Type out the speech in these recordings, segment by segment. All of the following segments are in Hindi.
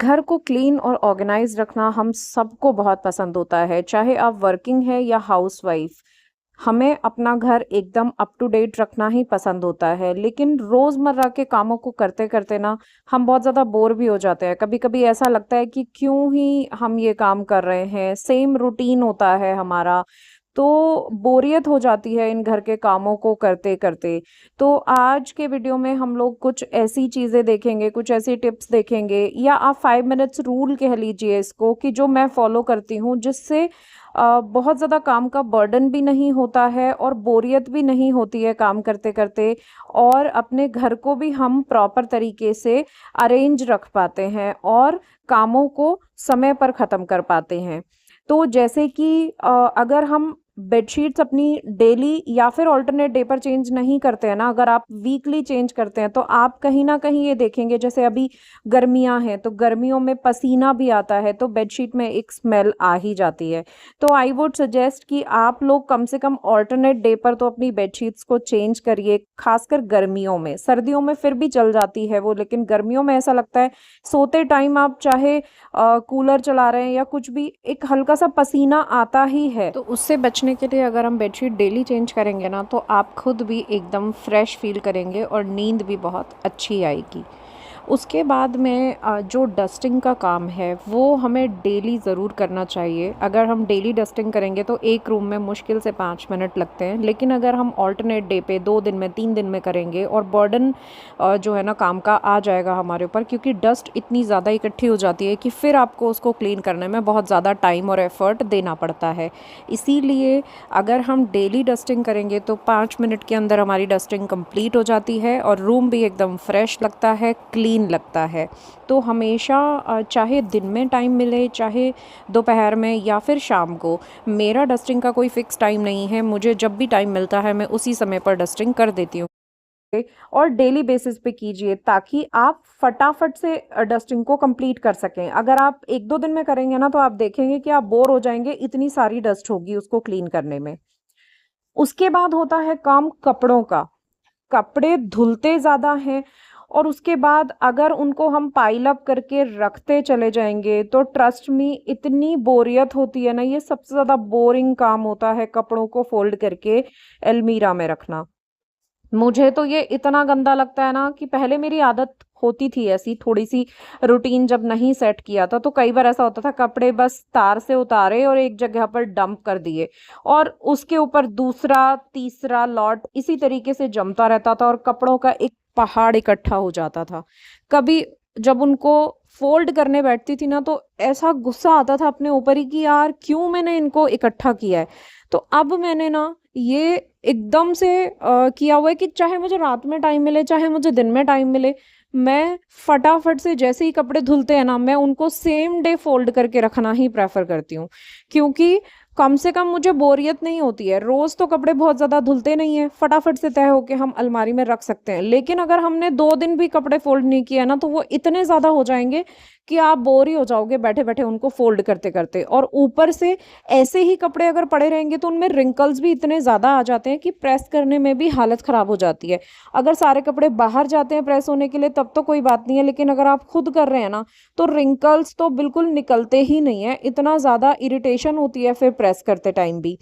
घर को क्लीन और ऑर्गेनाइज रखना हम सबको बहुत पसंद होता है, चाहे आप वर्किंग है या हाउसवाइफ। हमें अपना घर एकदम अप टू डेट रखना ही पसंद होता है, लेकिन रोज़मर्रा के कामों को करते करते ना हम बहुत ज़्यादा बोर भी हो जाते हैं। कभी कभी ऐसा लगता है कि क्यों ही हम ये काम कर रहे हैं, सेम रूटीन होता है हमारा, तो बोरियत हो जाती है इन घर के कामों को करते करते। तो आज के वीडियो में हम लोग कुछ ऐसी चीज़ें देखेंगे, कुछ ऐसी टिप्स देखेंगे, या आप 5 मिनट्स रूल कह लीजिए इसको, कि जो मैं फॉलो करती हूँ, जिससे बहुत ज़्यादा काम का बर्डन भी नहीं होता है और बोरियत भी नहीं होती है काम करते करते, और अपने घर को भी हम प्रॉपर तरीके से अरेंज रख पाते हैं और कामों को समय पर ख़त्म कर पाते हैं। तो जैसे कि अगर हम बेडशीट्स अपनी डेली या फिर ऑल्टरनेट डे पर चेंज नहीं करते हैं ना, अगर आप वीकली चेंज करते हैं, तो आप कहीं ना कहीं ये देखेंगे, जैसे अभी गर्मियां हैं तो गर्मियों में पसीना भी आता है, तो बेडशीट में एक स्मेल आ ही जाती है। तो आई वुड सजेस्ट कि आप लोग कम से कम ऑल्टरनेट डे पर तो अपनी बेडशीट्स को चेंज करिए, खासकर गर्मियों में। सर्दियों में फिर भी चल जाती है वो, लेकिन गर्मियों में ऐसा लगता है सोते टाइम आप चाहे कूलर चला रहे हैं या कुछ भी, एक हल्का सा पसीना आता ही है। तो उससे बचने के लिए अगर हम बेडशीट डेली चेंज करेंगे ना, तो आप खुद भी एकदम फ्रेश फील करेंगे और नींद भी बहुत अच्छी आएगी। उसके बाद में जो डस्टिंग का काम है वो हमें डेली ज़रूर करना चाहिए। अगर हम डेली डस्टिंग करेंगे तो एक रूम में मुश्किल से 5 मिनट लगते हैं, लेकिन अगर हम ऑल्टरनेट डे पे 2 दिन में 3 दिन में करेंगे, और बर्डन जो है ना काम का आ जाएगा हमारे ऊपर, क्योंकि डस्ट इतनी ज़्यादा इकट्ठी हो जाती है कि फिर आपको उसको क्लीन करने में बहुत ज़्यादा टाइम और एफर्ट देना पड़ता है। इसीलिए अगर हम डेली डस्टिंग करेंगे तो 5 मिनट के अंदर हमारी डस्टिंग कंप्लीट हो जाती है और रूम भी एकदम फ्रेश लगता है, क्लीन लगता है। तो हमेशा चाहे दिन में टाइम मिले, चाहे दोपहर में या फिर शाम को, मेरा डस्टिंग का कोई फिक्स टाइम नहीं है। मुझे जब भी टाइम मिलता है मैं उसी समय पर डस्टिंग कर देती हूँ। और डेली बेसिस पे कीजिए ताकि आप फटाफट से डस्टिंग को कंप्लीट कर सकें। अगर आप 1-2 दिन में करेंगे ना, तो आप देखेंगे कि आप बोर हो जाएंगे, इतनी सारी डस्ट होगी उसको क्लीन करने में। उसके बाद होता है काम कपड़ों का। कपड़े धुलते ज़्यादा हैं, और उसके बाद अगर उनको हम पाइल अप करके रखते चले जाएंगे तो ट्रस्ट मी इतनी बोरियत होती है ना, ये सबसे ज़्यादा बोरिंग काम होता है कपड़ों को फोल्ड करके अलमीरा में रखना। मुझे तो ये इतना गंदा लगता है ना, कि पहले मेरी आदत होती थी ऐसी थोड़ी सी, रूटीन जब नहीं सेट किया था तो कई बार ऐसा होता था, कपड़े बस तार से उतारे और एक जगह पर डंप कर दिए, और उसके ऊपर दूसरा तीसरा लॉट इसी तरीके से जमता रहता था, और कपड़ों का एक पहाड़ इकट्ठा हो जाता था। कभी जब उनको फोल्ड करने बैठती थी ना, तो ऐसा गुस्सा आता था अपने ऊपर ही कि यार क्यों मैंने इनको इकट्ठा किया है। तो अब मैंने ना ये एकदम से किया हुआ है कि चाहे मुझे रात में टाइम मिले, चाहे मुझे दिन में टाइम मिले, मैं फटाफट से जैसे ही कपड़े धुलते हैं ना, मैं उनको सेम डे फोल्ड करके रखना ही प्रेफर करती हूँ। क्योंकि कम से कम मुझे बोरियत नहीं होती है। रोज तो कपड़े बहुत ज्यादा धुलते नहीं है, फटाफट से तय होके हम अलमारी में रख सकते हैं, लेकिन अगर हमने 2 दिन भी कपड़े फोल्ड नहीं किया ना, तो वो इतने ज्यादा हो जाएंगे कि आप बोर ही हो जाओगे बैठे बैठे उनको फोल्ड करते करते। और ऊपर से ऐसे ही कपड़े अगर पड़े रहेंगे तो उनमें रिंकल्स भी इतने ज्यादा आ जाते हैं कि प्रेस करने में भी हालत खराब हो जाती है। अगर सारे कपड़े बाहर जाते हैं प्रेस होने के लिए तब तो कोई बात नहीं है, लेकिन अगर आप खुद कर रहे हैं ना, तो रिंकल्स तो बिल्कुल निकलते ही नहीं है, इतना ज्यादा इरिटेशन होती है फिर प्रेस करते टाइम भी।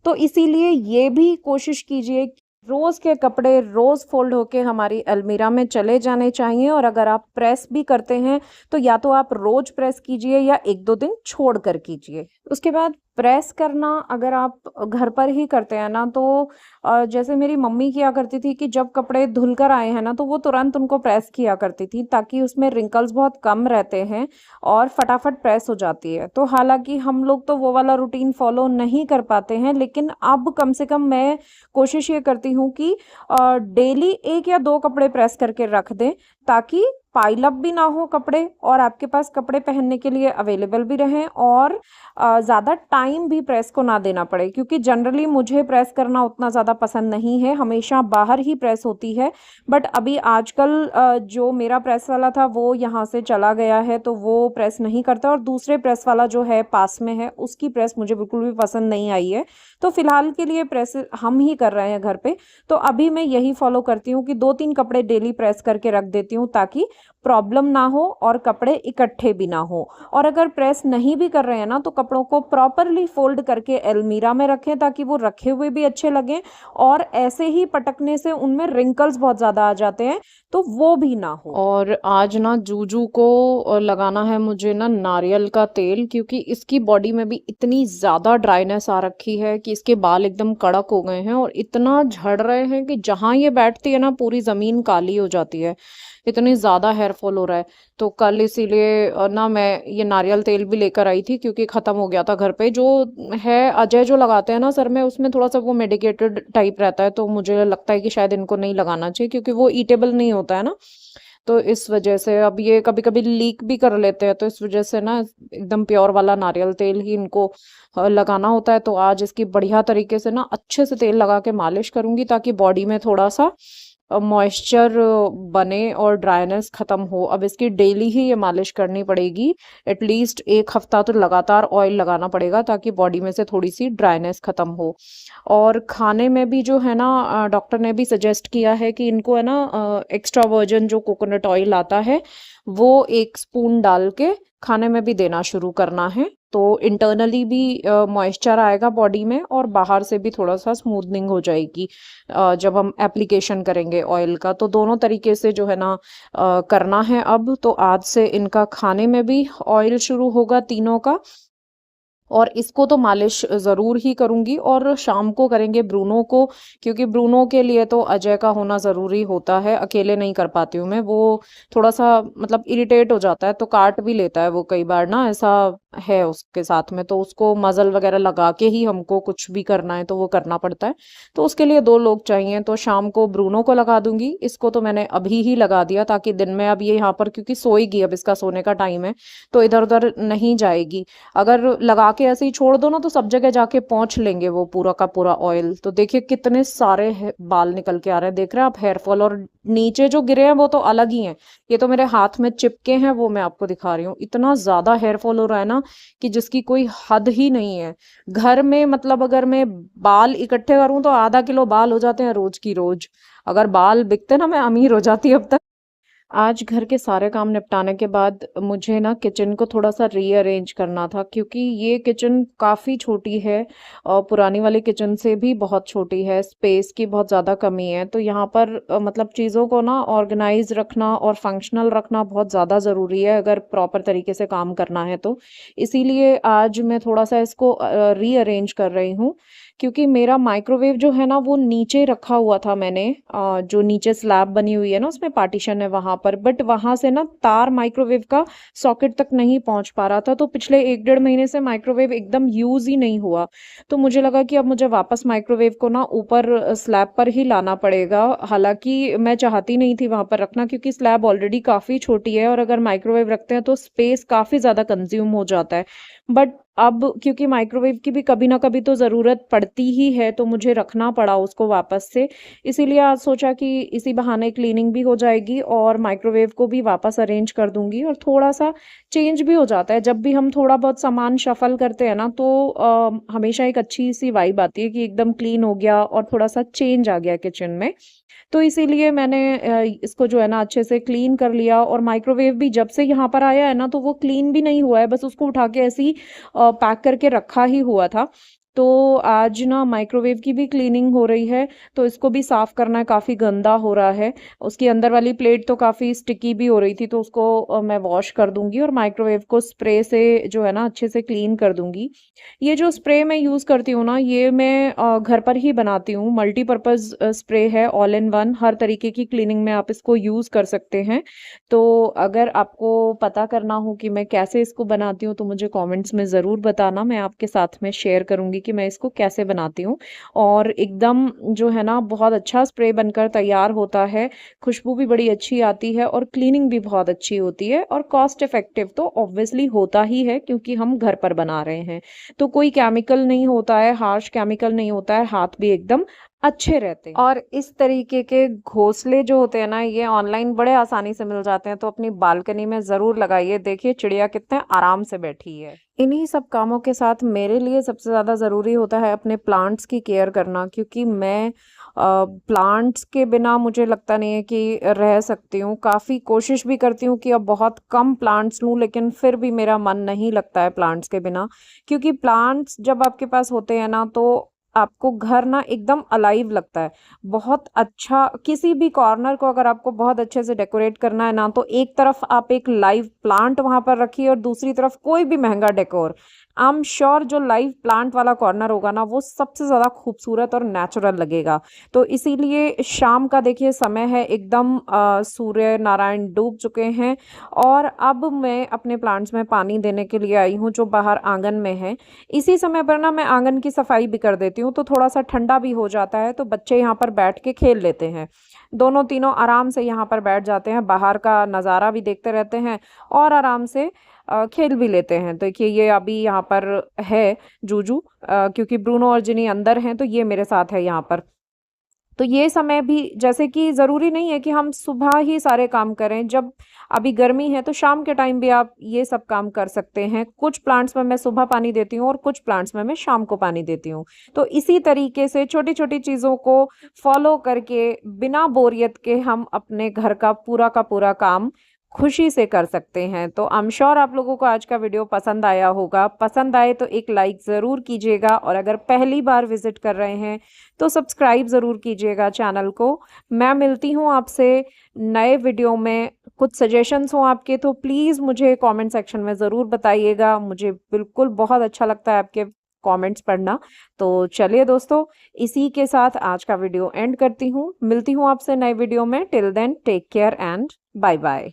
तो इसीलिए ये भी कोशिश कीजिए, रोज के कपड़े रोज फोल्ड होके हमारी अलमीरा में चले जाने चाहिए। और अगर आप प्रेस भी करते हैं तो या तो आप रोज प्रेस कीजिए या 1-2 दिन छोड़ कर कीजिए। उसके बाद प्रेस करना अगर आप घर पर ही करते हैं ना, तो जैसे मेरी मम्मी किया करती थी कि जब कपड़े धुल कर आए हैं ना, तो वो तुरंत उनको प्रेस किया करती थी, ताकि उसमें रिंकल्स बहुत कम रहते हैं और फटाफट प्रेस हो जाती है। तो हालांकि हम लोग तो वो वाला रूटीन फॉलो नहीं कर पाते हैं, लेकिन अब कम से कम मैं कोशिश ये करती हूँ कि डेली 1 या 2 कपड़े प्रेस करके रख दें, ताकि पाइल अप भी ना हो कपड़े, और आपके पास कपड़े पहनने के लिए अवेलेबल भी रहें, और ज़्यादा टाइम भी प्रेस को ना देना पड़े। क्योंकि जनरली मुझे प्रेस करना उतना ज़्यादा पसंद नहीं है, हमेशा बाहर ही प्रेस होती है। बट अभी आजकल जो मेरा प्रेस वाला था वो यहाँ से चला गया है, तो वो प्रेस नहीं करता, और दूसरे प्रेस वाला जो है पास में है, उसकी प्रेस मुझे बिल्कुल भी पसंद नहीं आई है। तो फिलहाल के लिए प्रेस हम ही कर रहे हैं घर पे। तो अभी मैं यही फॉलो करती हूँ कि 2-3 कपड़े डेली प्रेस करके रख देती हूँ, ताकि प्रॉब्लम ना हो और कपड़े इकट्ठे भी ना हो। और अगर प्रेस नहीं भी कर रहे हैं ना तो कपड़ों को प्रॉपरली फोल्ड करके अलमीरा में रखें ताकि वो रखे हुए भी अच्छे लगें, और ऐसे ही पटकने से उनमें रिंकल्स बहुत ज़्यादा आ जाते हैं तो वो भी ना हो। और आज ना जूजू को लगाना है मुझे ना नारियल का तेल, क्योंकि इसकी बॉडी में भी इतनी ज़्यादा ड्राइनेस आ रखी है कि इसके बाल एकदम कड़क हो गए हैं और इतना झड़ रहे हैं कि जहाँ ये बैठती है ना पूरी ज़मीन काली हो जाती है, इतनी ज़्यादा हेयर फॉल हो रहा है। तो कल इसीलिए ना मैं ये नारियल तेल भी लेकर आई थी, क्योंकि ख़त्म हो गया था घर पे। जो है अजय जो लगाते हैं ना सर में, उसमें थोड़ा सा वो मेडिकेटेड टाइप रहता है, तो मुझे लगता है कि शायद इनको नहीं लगाना चाहिए क्योंकि वो ईटेबल नहीं होता है ना। तो इस वजह से अब ये कभी कभी लीक भी कर लेते हैं, तो इस वजह से ना एकदम प्योर वाला नारियल तेल ही इनको लगाना होता है। तो आज इसकी बढ़िया तरीके से ना अच्छे से तेल लगा के मालिश करूंगी ताकि बॉडी में थोड़ा सा मॉइस्चर बने और ड्राइनेस ख़त्म हो। अब इसकी डेली ही ये मालिश करनी पड़ेगी, एटलीस्ट 1 हफ्ता तो लगातार ऑयल लगाना पड़ेगा ताकि बॉडी में से थोड़ी सी ड्राइनेस ख़त्म हो। और खाने में भी जो है ना डॉक्टर ने भी सजेस्ट किया है कि इनको है ना एक्स्ट्रा वर्जिन जो कोकोनट ऑयल आता है वो 1 स्पून डाल के खाने में भी देना शुरू करना है। तो इंटरनली भी मॉइस्चर आएगा बॉडी में और बाहर से भी थोड़ा सा स्मूथनिंग हो जाएगी जब हम एप्लीकेशन करेंगे ऑयल का। तो दोनों तरीके से जो है ना करना है। अब तो आज से इनका खाने में भी ऑयल शुरू होगा तीनों का, और इसको तो मालिश ज़रूर ही करूँगी। और शाम को करेंगे ब्रूनो को, क्योंकि ब्रूनो के लिए तो अजय का होना ज़रूरी होता है, अकेले नहीं कर पाती हूँ मैं। वो थोड़ा सा मतलब इरिटेट हो जाता है तो काट भी लेता है वो कई बार ना, ऐसा है उसके साथ में। तो उसको मज़ल वगैरह लगा के ही हमको कुछ भी करना है तो वो करना पड़ता है, तो उसके लिए 2 लोग चाहिए। तो शाम को ब्रूनो को लगा दूंगी, इसको तो मैंने अभी ही लगा दिया ताकि दिन में अब ये यहाँ पर, क्योंकि सोएगी अब इसका सोने का टाइम है तो इधर उधर नहीं जाएगी। अगर लगा के ऐसे ही छोड़ दो ना तो सब जगह जाके पहुंच लेंगे वो पूरा का पूरा ऑयल। तो देखिए कितने सारे बाल निकल के आ रहे हैं, देख रहे हैं आप हेयर फॉल। और नीचे जो गिरे हैं वो तो अलग ही हैं, ये तो मेरे हाथ में चिपके हैं, वो मैं आपको दिखा रही हूँ। इतना ज्यादा हेयर फॉल हो रहा है ना कि जिसकी कोई हद ही नहीं है। घर में मतलब अगर मैं बाल इकट्ठे करूं तो आधा किलो बाल हो जाते हैं रोज की रोज। अगर बाल बिकते ना मैं अमीर हो जाती अब तक। आज घर के सारे काम निपटाने के बाद मुझे ना किचन को थोड़ा सा रीअरेंज करना था, क्योंकि ये किचन काफ़ी छोटी है और पुरानी वाली किचन से भी बहुत छोटी है, स्पेस की बहुत ज़्यादा कमी है। तो यहाँ पर मतलब चीज़ों को ना ऑर्गेनाइज रखना और फंक्शनल रखना बहुत ज़्यादा ज़रूरी है अगर प्रॉपर तरीके से काम करना है तो। इसीलिए आज मैं थोड़ा सा इसको रीअरेंज कर रही हूँ, क्योंकि मेरा माइक्रोवेव जो है ना वो नीचे रखा हुआ था मैंने, जो नीचे स्लैब बनी हुई है ना उसमें पार्टीशन है वहां पर, बट वहां से ना तार माइक्रोवेव का सॉकेट तक नहीं पहुंच पा रहा था। तो पिछले 1 डेढ़ महीने से माइक्रोवेव एकदम यूज ही नहीं हुआ। तो मुझे लगा कि अब मुझे वापस माइक्रोवेव को ना ऊपर स्लैब पर ही लाना पड़ेगा। हालांकि मैं चाहती नहीं थी वहां पर रखना, क्योंकि स्लैब ऑलरेडी काफी छोटी है और अगर माइक्रोवेव रखते हैं तो स्पेस काफी ज्यादा कंज्यूम हो जाता है। बट अब क्योंकि माइक्रोवेव की भी कभी ना कभी तो ज़रूरत पड़ती ही है तो मुझे रखना पड़ा उसको वापस से। इसीलिए आज सोचा कि इसी बहाने क्लीनिंग भी हो जाएगी और माइक्रोवेव को भी वापस अरेंज कर दूंगी, और थोड़ा सा चेंज भी हो जाता है। जब भी हम थोड़ा बहुत सामान शफल करते हैं ना तो हमेशा एक अच्छी सी वाइब आती है कि एकदम क्लीन हो गया और थोड़ा सा चेंज आ गया किचन में। तो इसीलिए मैंने इसको जो है ना अच्छे से क्लीन कर लिया। और माइक्रोवेव भी जब से यहाँ पर आया है ना तो वो क्लीन भी नहीं हुआ है, बस उसको उठा के ऐसे ही पैक करके रखा ही हुआ था। तो आज ना माइक्रोवेव की भी क्लीनिंग हो रही है, तो इसको भी साफ करना है, काफ़ी गंदा हो रहा है। उसकी अंदर वाली प्लेट तो काफ़ी स्टिकी भी हो रही थी, तो उसको मैं वॉश कर दूंगी और माइक्रोवेव को स्प्रे से जो है ना अच्छे से क्लीन कर दूंगी। ये जो स्प्रे मैं यूज़ करती हूँ ना ये मैं घर पर ही बनाती हूँ, मल्टीपर्पज़ स्प्रे है, ऑल इन वन। हर तरीके की क्लीनिंग में आप इसको यूज़ कर सकते हैं। तो अगर आपको पता करना हो कि मैं कैसे इसको बनाती हूँ तो मुझे कमेंट्स में ज़रूर बताना, मैं आपके साथ में शेयर करूँगी कि मैं इसको कैसे बनाती हूँ। और एकदम जो है ना बहुत अच्छा स्प्रे बनकर तैयार होता है, खुशबू भी बड़ी अच्छी आती है और क्लीनिंग भी बहुत अच्छी होती है, और कॉस्ट इफेक्टिव तो ऑब्वियसली होता ही है क्योंकि हम घर पर बना रहे हैं। तो कोई केमिकल नहीं होता है, हार्श केमिकल नहीं होता है, हाथ भी एकदम अच्छे रहते हैं। और इस तरीके के घोंसले जो होते हैं ना, ये ऑनलाइन बड़े आसानी से मिल जाते हैं, तो अपनी बालकनी में ज़रूर लगाइए। देखिए चिड़िया कितने आराम से बैठी है। इन्हीं सब कामों के साथ मेरे लिए सबसे ज़्यादा ज़रूरी होता है अपने प्लांट्स की केयर करना, क्योंकि मैं प्लांट्स के बिना मुझे लगता नहीं है कि रह सकती हूँ। काफ़ी कोशिश भी करती हूँ कि अब बहुत कम प्लांट्स लूँ, लेकिन फिर भी मेरा मन नहीं लगता है प्लांट्स के बिना। क्योंकि प्लांट्स जब आपके पास होते हैं ना, तो आपको घर ना एकदम अलाइव लगता है। बहुत अच्छा, किसी भी कॉर्नर को अगर आपको बहुत अच्छे से डेकोरेट करना है ना, तो एक तरफ आप एक लाइव प्लांट वहाँ पर रखिए और दूसरी तरफ कोई भी महँगा डेकोर। आई एम श्योर जो लाइव प्लांट वाला कॉर्नर होगा ना, वो सबसे ज़्यादा खूबसूरत और नेचुरल लगेगा। तो इसीलिए शाम का देखिए समय है, एकदम सूर्य नारायण डूब चुके हैं और अब मैं अपने प्लांट्स में पानी देने के लिए आई हूँ, जो बाहर आँगन में है। इसी समय पर ना मैं आंगन की सफाई भी कर देती हूँ, तो थोड़ा-सा ठंडा भी हो जाता है, तो बच्चे यहाँ पर बैठ के खेल लेते हैं। दोनों तीनों आराम से यहाँ पर बैठ जाते हैं, बाहर का नज़ारा भी देखते रहते हैं और आराम से खेल भी लेते हैं। देखिए ये अभी यहाँ पर है जूजू, क्योंकि ब्रूनो और जिनी अंदर हैं, तो ये मेरे साथ है यहाँ पर। तो ये समय भी, जैसे कि ज़रूरी नहीं है कि हम सुबह ही सारे काम करें, जब अभी गर्मी है तो शाम के टाइम भी आप ये सब काम कर सकते हैं। कुछ प्लांट्स में मैं सुबह पानी देती हूँ और कुछ प्लांट्स में मैं शाम को पानी देती हूँ। तो इसी तरीके से छोटी-छोटी चीज़ों को फॉलो करके बिना बोरियत के हम अपने घर का पूरा काम खुशी से कर सकते हैं। तो आई एम श्योर आप लोगों को आज का वीडियो पसंद आया होगा। पसंद आए तो एक लाइक ज़रूर कीजिएगा और अगर पहली बार विज़िट कर रहे हैं तो सब्सक्राइब ज़रूर कीजिएगा चैनल को। मैं मिलती हूँ आपसे नए वीडियो में। कुछ सजेशंस हों आपके तो प्लीज़ मुझे कमेंट सेक्शन में ज़रूर बताइएगा। मुझे बिल्कुल बहुत अच्छा लगता है आपके कमेंट्स पढ़ना। तो चलिए दोस्तों, इसी के साथ आज का वीडियो एंड करती हूँ। मिलती हूँ आपसे नए वीडियो में। Till then take care and bye bye.